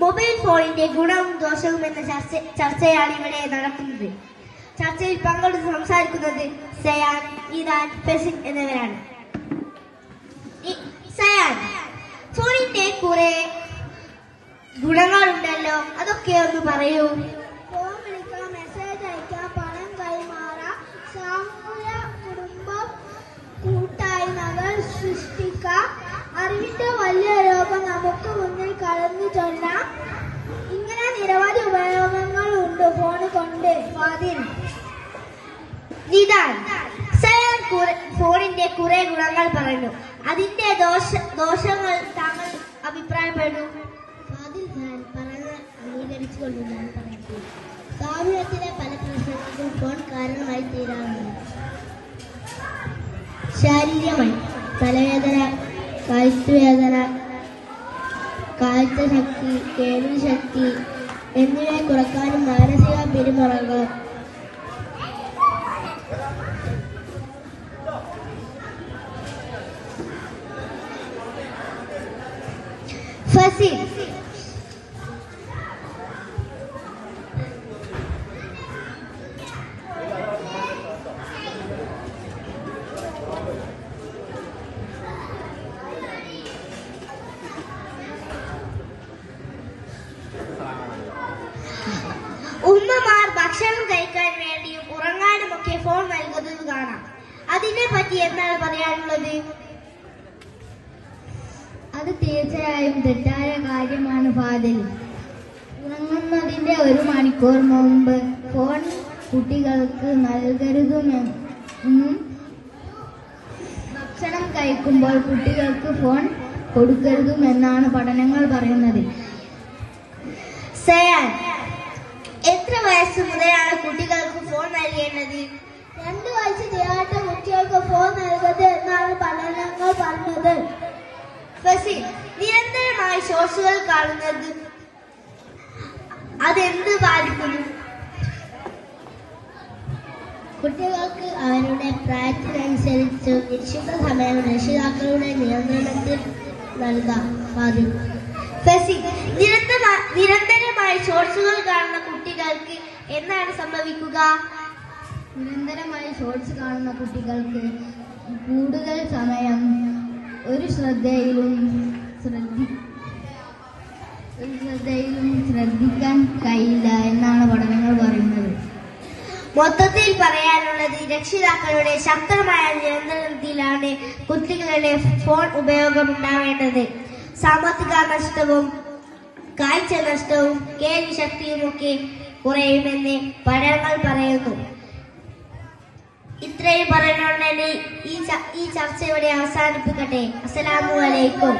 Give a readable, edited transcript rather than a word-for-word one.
Mobile ഫോണിന്റെ ഗുണവും ദോഷവും എന്ന ചർച്ചയാണ് ഇവിടെ നടക്കുന്നത്. ചർച്ചയിൽ പങ്കെടുത്ത് സംസാരിക്കുന്നത് സയാൻ, ഈദാൻ, ഫെസിൻ എന്നിവരാണ്. സയാൻ, ഫോണിന്റെ കുറെ ഗുണങ്ങളുണ്ടല്ലോ, അതൊക്കെ ഒന്ന് പറയൂ. ഫോൺ വിളിക്കാം, മെസ്സേജ് അയക്കാം, പണം കൈമാറാം, സാമൂഹ്യ കുടുംബം കൂട്ടായ്മകൾ സൃഷ്ടിക്കാം, അറിവിന്റെ വലിയ ലോകം നമുക്ക് മുന്നിൽ കടന്നു ചൊല്ലാം. ഇങ്ങനെ നിരവധി ഉപയോഗങ്ങൾ ഉണ്ട് ഫോൺ കൊണ്ട്. ഫാദിൽ, നിദാൻ, സയാൻ ഫോണിന്റെ കുറെ ഗുണങ്ങൾ പറഞ്ഞു. അതിന്റെ ദോഷങ്ങൾ താങ്കൾ അഭിപ്രായപ്പെടുന്നു. ഫാദിൽ, ഞാൻ പറഞ്ഞ അംഗീകരിച്ചുകൊണ്ടാണ് പറയുന്നത്. സമൂഹത്തിലെ പല പ്രശ്നങ്ങൾക്കും ഫോൺ കാരണമായി തീരാറുണ്ട്. ശാരീരികമായി തലവേദന, കഴുത്തുവേദന, കാഴ്ചശക്തി, കേൾവിശക്തി എന്നിവയെ കുറക്കാനും മാനസിക പിരിമുറുക്കം, ഫസിൽ, ഉമ്മമാർ ഭക്ഷണം കഴിക്കാൻ വേണ്ടിയും ഉറങ്ങാനും ഒക്കെ ഫോൺ നൽകുന്നത് കാണാം. അതിനെ പറ്റി എന്താണ് പറയാനുള്ളത്? അത് തീർച്ചയായും തെറ്റായ കാര്യമാണ് ഫാദിൽ. ഉറങ്ങുന്നതിന്റെ 1 മണിക്കൂർ മുമ്പ് ഫോൺ കുട്ടികൾക്ക് നൽകരുതെന്നും ഭക്ഷണം കഴിക്കുമ്പോൾ കുട്ടികൾക്ക് ഫോൺ കൊടുക്കരുതുമെന്നാണ് പഠനങ്ങൾ പറയുന്നത്. സയാൻ, എത്ര വയസ്സ് മുതലാണ് കുട്ടികൾക്ക് ഫോൺ നൽകേണ്ടത്? 2 വയസ്സ് തികയാത്ത കുട്ടികൾക്ക് ഫോൺ നൽകരുത് എന്നാണ് പഠനങ്ങൾ പറഞ്ഞത്. ഫസിൽ, നിരന്തരമായി ഷോർട്സുകൾ കാണുന്നത് അതെന്ത് ബാധിക്കുന്നു? കുട്ടികൾക്ക് അവരുടെ പ്രായത്തിനനുസരിച്ച് നിശ്ചിത സമയം രക്ഷിതാക്കളുടെ നിയന്ത്രണത്തിൽ നൽകാം. ഫാദിൽ, ഫസിൽ, നിരന്തരമായി ഷോർട്സുകൾ കാണുന്ന കുട്ടികൾക്ക് എന്താണ് സംഭവിക്കുക? നിരന്തരമായി ഷോർട്സ് കാണുന്ന കുട്ടികൾക്ക് കൂടുതൽ സമയം ഒരു ശ്രദ്ധയിലും ശ്രദ്ധിക്കാൻ കഴിയില്ല എന്നാണ് പഠനങ്ങൾ പറയുന്നത്. മൊത്തത്തിൽ പറയാനുള്ളത്, രക്ഷിതാക്കളുടെ ശക്തമായ നിയന്ത്രണത്തിലാണ് കുട്ടികളുടെ ഫോൺ ഉപയോഗം ഉണ്ടാവേണ്ടത്. സാമ്പത്തിക നഷ്ടവും കാഴ്ച നഷ്ടവും കേൾവി ശക്തിയുമൊക്കെ കുറയുമെന്ന് പഠനങ്ങൾ പറയുന്നു. ഇത്രയും പറയുന്നുണ്ടെങ്കിൽ ഈ ചർച്ച ഇവിടെ അവസാനിപ്പിക്കട്ടെ. അസ്സലാമു അലൈക്കും.